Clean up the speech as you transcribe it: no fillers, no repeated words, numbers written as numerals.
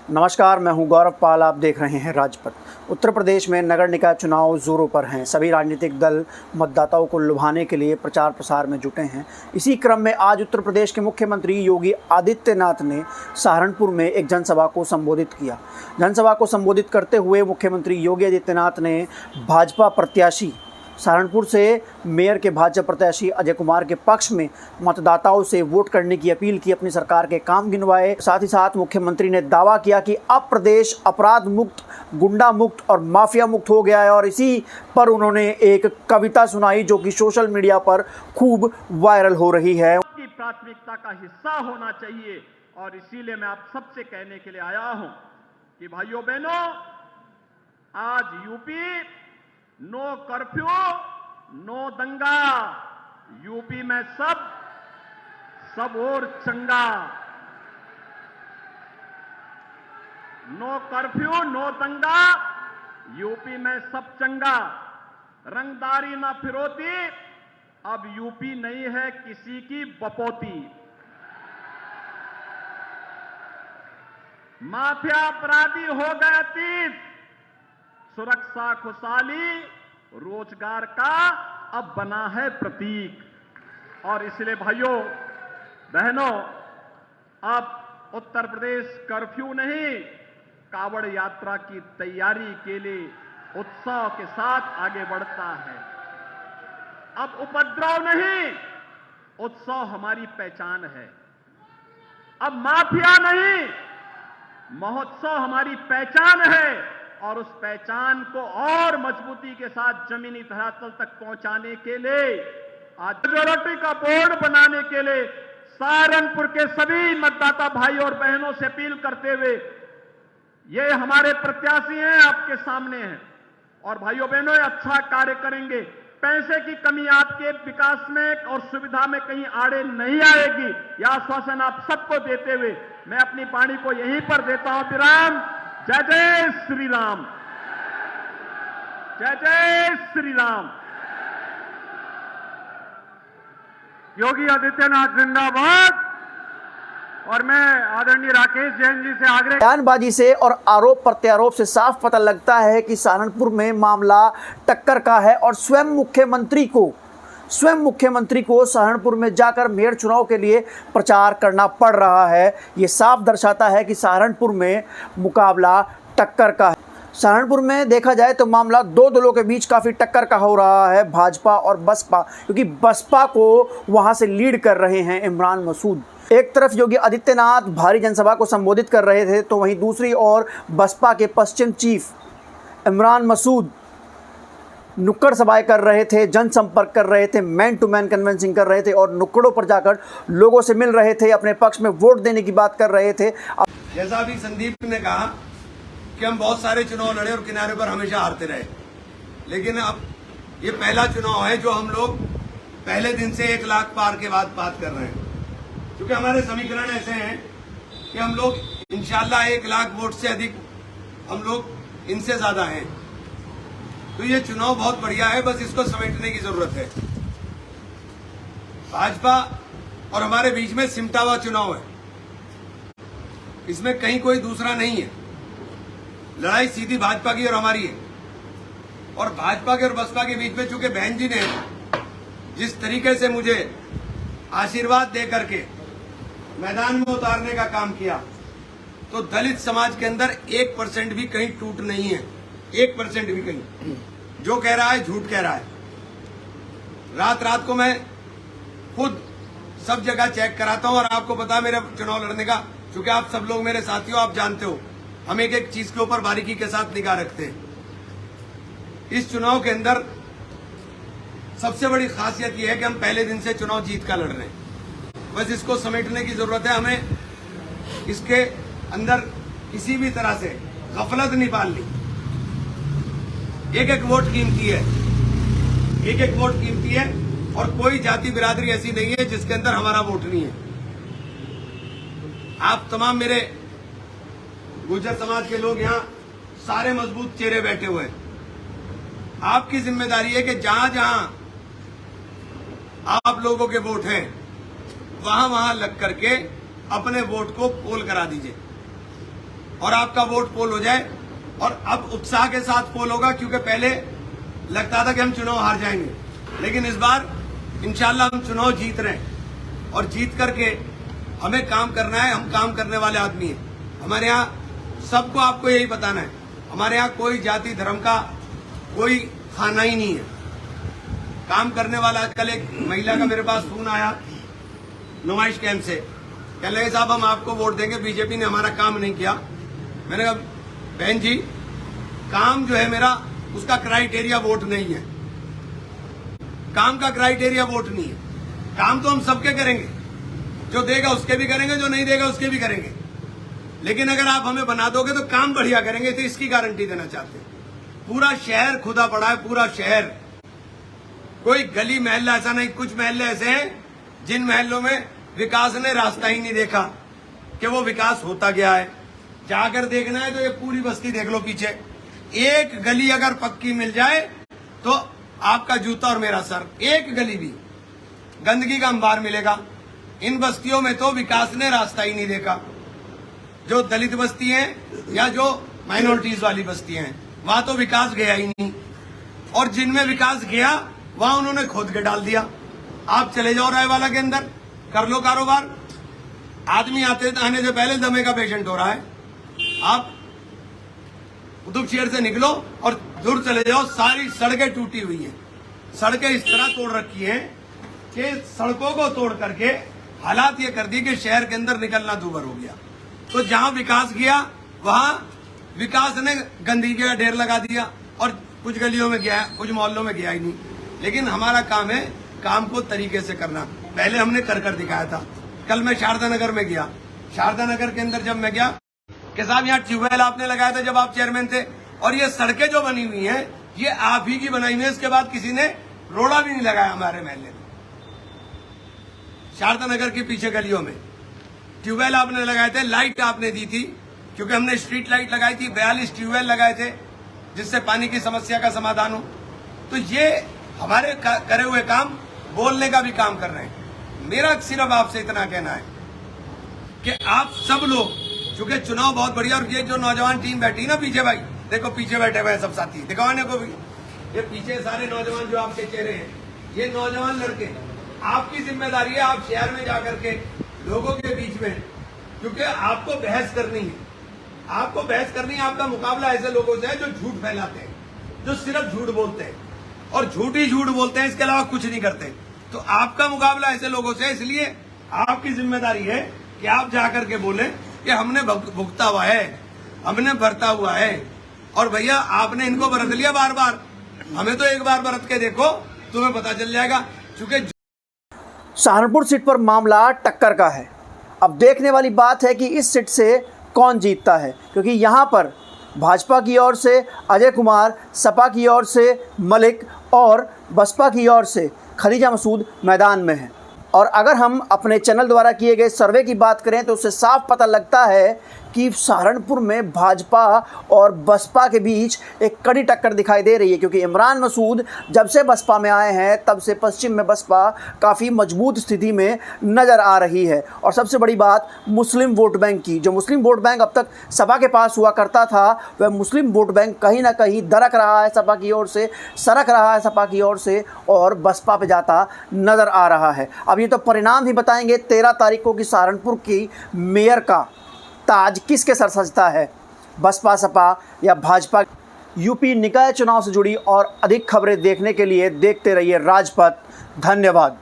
नमस्कार, मैं हूं गौरव पाल। आप देख रहे हैं राजपथ। उत्तर प्रदेश में नगर निकाय चुनाव जोरों पर हैं। सभी राजनीतिक दल मतदाताओं को लुभाने के लिए प्रचार प्रसार में जुटे हैं। इसी क्रम में आज उत्तर प्रदेश के मुख्यमंत्री योगी आदित्यनाथ ने सहारनपुर में एक जनसभा को संबोधित किया। जनसभा को संबोधित करते हुए मुख्यमंत्री योगी आदित्यनाथ ने भाजपा प्रत्याशी सहारनपुर से मेयर के भाजपा प्रत्याशी अजय कुमार के पक्ष में मतदाताओं से वोट करने की अपील की, अपनी सरकार के काम गिनवाए। साथ ही साथ मुख्यमंत्री ने दावा किया कि अब प्रदेश अपराध मुक्त, गुंडा मुक्त और माफिया मुक्त हो गया है। और इसी पर उन्होंने एक कविता सुनाई जो कि सोशल मीडिया पर खूब वायरल हो रही है। की प्राथमिकता का हिस्सा होना चाहिए और इसीलिए मैं आप सबसे कहने के लिए आया हूं कि भाइयों बहनों, आज यूपी नो कर्फ्यू, नो दंगा। यूपी में सब और चंगा। नो कर्फ्यू, नो दंगा, यूपी में सब चंगा। रंगदारी ना फिरौती, अब यूपी नहीं है किसी की बपौती। माफिया अपराधी हो गए अतीत, सुरक्षा खुशहाली रोजगार का अब बना है प्रतीक। और इसलिए भाइयों बहनों, अब उत्तर प्रदेश कर्फ्यू नहीं, कावड़ यात्रा की तैयारी के लिए उत्साह के साथ आगे बढ़ता है। अब उपद्रव नहीं, उत्साह हमारी पहचान है। अब माफिया नहीं, महोत्सव हमारी पहचान है। और उस पहचान को और मजबूती के साथ जमीनी धरातल तक पहुंचाने के लिए आज मेजोरिटी का बोर्ड बनाने के लिए सहारनपुर के सभी मतदाता भाई और बहनों से अपील करते हुए, ये हमारे प्रत्याशी हैं, आपके सामने हैं और भाइयों बहनों ये अच्छा कार्य करेंगे। पैसे की कमी आपके विकास में और सुविधा में कहीं आड़े नहीं आएगी, यह आश्वासन आप सबको देते हुए मैं अपनी वाणी को यहीं पर देता हूं विराम। जय जय श्री राम, जय जय श्री राम। योगी आदित्यनाथ जिंदाबाद। और मैं आदरणीय राकेश जैन जी से आग्रह, बयानबाजी से और आरोप प्रत्यारोप से साफ पता लगता है कि सहारनपुर में मामला टक्कर का है और स्वयं मुख्यमंत्री को सहारनपुर में जाकर मेयर चुनाव के लिए प्रचार करना पड़ रहा है। ये साफ दर्शाता है कि सहारनपुर में मुकाबला टक्कर का है। सहारनपुर में देखा जाए तो मामला दो दलों के बीच काफ़ी टक्कर का हो रहा है, भाजपा और बसपा, क्योंकि बसपा को वहां से लीड कर रहे हैं इमरान मसूद। एक तरफ योगी आदित्यनाथ भारी जनसभा को संबोधित कर रहे थे तो वहीं दूसरी ओर बसपा के पश्चिम चीफ इमरान मसूद नुक्कड़ सभाएं कर रहे थे, जनसंपर्क कर रहे थे, मैन टू मैन कन्वेंसिंग कर रहे थे और नुक्कड़ों पर जाकर लोगों से मिल रहे थे, अपने पक्ष में वोट देने की बात कर रहे थे। जैसा अभी संदीप ने कहा कि हम बहुत सारे चुनाव लड़े और किनारे पर हमेशा हारते रहे, लेकिन अब ये पहला चुनाव है जो हम लोग पहले दिन से 1 लाख पार के बाद बात कर रहे हैं। क्योंकि हमारे समीकरण ऐसे हैं कि हम लोग इंशाल्लाह 1 लाख वोट से अधिक हम लोग इनसे ज्यादा हैं। तो ये चुनाव बहुत बढ़िया है, बस इसको समेटने की जरूरत है। भाजपा और हमारे बीच में सिमटा हुआ चुनाव है, इसमें कहीं कोई दूसरा नहीं है। लड़ाई सीधी भाजपा की और हमारी है। और भाजपा के और बसपा के बीच में चूंकि बहन जी ने जिस तरीके से मुझे आशीर्वाद दे करके मैदान में उतारने का काम किया, तो दलित समाज के अंदर 1% भी कहीं टूट नहीं है, 1% भी कहीं। जो कह रहा है झूठ कह रहा है। रात को मैं खुद सब जगह चेक कराता हूं और आपको पता है मेरा चुनाव लड़ने का, क्योंकि आप सब लोग मेरे साथी हो, आप जानते हो हम एक चीज के ऊपर बारीकी के साथ निगाह रखते हैं। इस चुनाव के अंदर सबसे बड़ी खासियत यह है कि हम पहले दिन से चुनाव जीत का लड़ रहे हैं। बस इसको समेटने की जरूरत है। हमें इसके अंदर किसी भी तरह से गफलत नहीं पालनी। एक वोट कीमती है, एक वोट कीमती है और कोई जाति बिरादरी ऐसी नहीं है जिसके अंदर हमारा वोट नहीं है। आप तमाम मेरे गुर्जर समाज के लोग यहाँ सारे मजबूत चेहरे बैठे हुए हैं। आपकी जिम्मेदारी है कि जहां जहां आप लोगों के वोट हैं वहां वहां लग करके अपने वोट को पोल करा दीजिए और आपका वोट पोल हो जाए। और अब उत्साह के साथ पोल होगा, क्योंकि पहले लगता था कि हम चुनाव हार जाएंगे, लेकिन इस बार इंशाल्लाह हम चुनाव जीत रहे हैं और जीत करके हमें काम करना है। हम काम करने वाले आदमी हैं। हमारे यहाँ सबको आपको यही बताना है, हमारे यहाँ कोई जाति धर्म का कोई खाना ही नहीं है, काम करने वाला। कल एक महिला का मेरे पास फोन आया नुमाइश कैंप से, कह लगे साहब हम आपको वोट देंगे, बीजेपी ने हमारा काम नहीं किया। मैंने कहा बहन जी, काम जो है मेरा उसका क्राइटेरिया वोट नहीं है, काम का क्राइटेरिया वोट नहीं है। काम तो हम सबके करेंगे, जो देगा उसके भी करेंगे, जो नहीं देगा उसके भी करेंगे, लेकिन अगर आप हमें बना दोगे तो काम बढ़िया करेंगे। तो इसकी गारंटी देना चाहते हैं। पूरा शहर खुदा पड़ा है, पूरा शहर, कोई गली महल्ला ऐसा नहीं। कुछ महल्ले ऐसे हैं जिन महल्लों में विकास ने रास्ता ही नहीं देखा कि वो विकास होता गया है। जाकर देखना है तो ये पूरी बस्ती देख लो पीछे, एक गली अगर पक्की मिल जाए तो आपका जूता और मेरा सर, एक गली भी गंदगी का अंबार मिलेगा। इन बस्तियों में तो विकास ने रास्ता ही नहीं देखा। जो दलित बस्ती हैं या जो माइनॉरिटीज वाली बस्तियां हैं, वहां तो विकास गया ही नहीं, और जिनमें विकास गया वहां उन्होंने खोद के डाल दिया। आप चले जाओ रायवाला के अंदर, कर लो कारोबार। आदमी आने से पहले दमे का पेशेंट हो रहा है। आप उधमसिंह से निकलो और दूर चले जाओ, सारी सड़कें टूटी हुई हैं। सड़कें इस तरह तोड़ रखी हैं कि सड़कों को तोड़ करके हालात ये कर दी कि शहर के अंदर निकलना दूभर हो गया। तो जहां विकास गया वहां विकास ने गंदगी का ढेर लगा दिया, और कुछ गलियों में गया, कुछ मोहल्लों में गया ही नहीं। लेकिन हमारा काम है काम को तरीके से करना। पहले हमने कर दिखाया था। कल मैं शारदा नगर में गया, शारदा नगर के अंदर जब मैं गया कि साहब यहाँ ट्यूबवेल आपने लगाया था जब आप चेयरमैन थे, और ये सड़कें जो बनी हुई हैं ये आप ही की बनाई हुई है। इसके बाद किसी ने रोड़ा भी नहीं लगाया हमारे महल्ले में। शारदा नगर के पीछे गलियों में ट्यूबवेल आपने लगाए थे, लाइट आपने दी थी, क्योंकि हमने स्ट्रीट लाइट लगाई थी। 42 ट्यूबवेल लगाए थे जिससे पानी की समस्या का समाधान हो। तो ये हमारे करे हुए काम बोलने का भी काम कर रहे हैं। मेरा सिर्फ आपसे इतना कहना है कि आप सब लोग, चूंकि चुनाव बहुत बढ़िया, और ये जो नौजवान टीम बैठी ना पीछे, भाई देखो पीछे बैठे हुए हैं सब साथी, दिखाने को भी ये पीछे सारे नौजवान जो आपके चेहरे हैं, ये नौजवान लड़के, आपकी जिम्मेदारी है आप शहर में जाकर के लोगों के बीच में, क्योंकि आपको बहस करनी है, आपको बहस करनी है। आपका मुकाबला ऐसे लोगों से है जो झूठ फैलाते हैं, जो सिर्फ झूठ बोलते हैं और झूठ ही झूठ बोलते हैं, इसके अलावा कुछ नहीं करते। तो आपका मुकाबला ऐसे लोगों से, इसलिए आपकी जिम्मेदारी है कि आप जाकर के बोलें कि हमने भुगता हुआ है, हमने बरता हुआ है, और भैया आपने इनको बरत लिया बार बार, हमें तो एक बार बरत के देखो, तुम्हें पता चल जाएगा। क्योंकि सहारनपुर सीट पर मामला टक्कर का है। अब देखने वाली बात है कि इस सीट से कौन जीतता है, क्योंकि यहाँ पर भाजपा की ओर से अजय कुमार, सपा की ओर से मलिक और बसपा की ओर से खलीजा मसूद मैदान में हैं। और अगर हम अपने चैनल द्वारा किए गए सर्वे की बात करें तो उससे साफ पता लगता है कि सहारनपुर में भाजपा और बसपा के बीच एक कड़ी टक्कर दिखाई दे रही है, क्योंकि इमरान मसूद जब से बसपा में आए हैं तब से पश्चिम में बसपा काफ़ी मजबूत स्थिति में नज़र आ रही है। और सबसे बड़ी बात मुस्लिम वोट बैंक की, जो मुस्लिम वोट बैंक अब तक सपा के पास हुआ करता था, वह मुस्लिम वोट बैंक कहीं ना कहीं दरक रहा है सपा की ओर से, सरक रहा है सपा की ओर से, और बसपा पे जाता नज़र आ रहा है। अब ये तो परिणाम ही बताएंगे 13 तारीख को कि सहारनपुर की मेयर का ताज किसके सर सजता है, बसपा, सपा या भाजपा। यूपी निकाय चुनाव से जुड़ी और अधिक खबरें देखने के लिए देखते रहिए राजपथ। धन्यवाद।